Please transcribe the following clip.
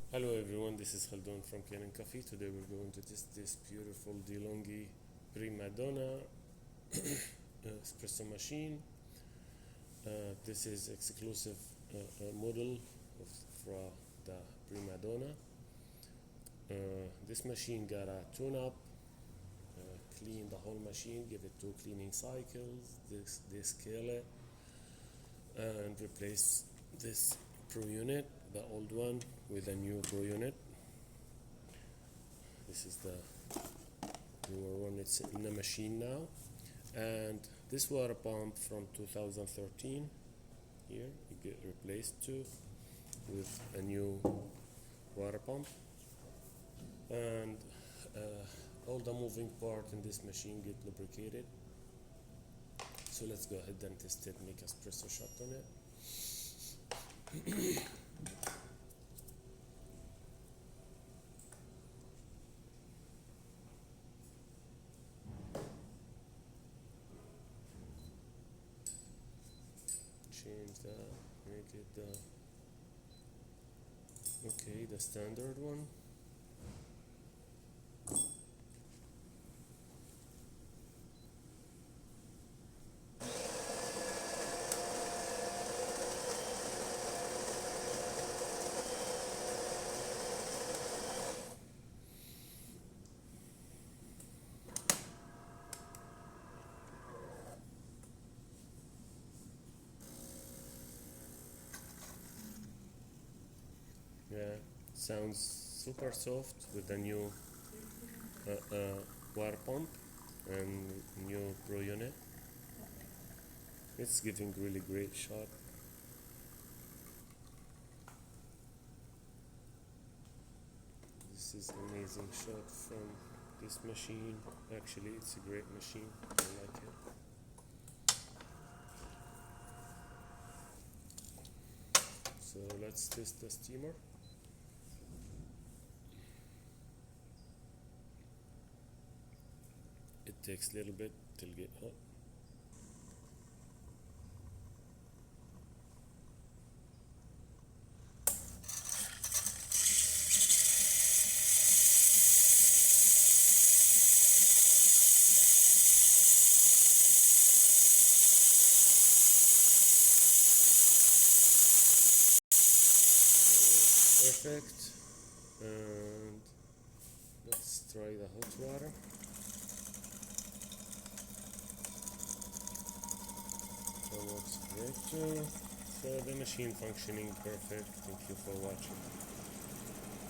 Hello everyone, this is Khaldun from Kanen Coffee. Today we're going to test this beautiful DeLonghi Prima Donna espresso machine. This is exclusive model for the Prima Donna. This machine got a tune-up, clean the whole machine, give it 2 cleaning cycles, descale it, and replace this Pro unit, the old one, with a new Pro unit. This is the newer one, it's in the machine now. And this water pump from 2013, here you get replaced too with a new water pump. And all the moving part in this machine get lubricated. So let's go ahead and test it, make espresso shot on it. Change that, make it the standard one. Yeah, sounds super soft with the new water pump and new Pro unit. It's giving really great shot. This is amazing shot from this machine. Actually, it's a great machine. I like it. So let's test the steamer. It takes a little bit till get hot. Perfect. And let's try the hot water. That works great too. So the machine functioning perfect. Thank you for watching.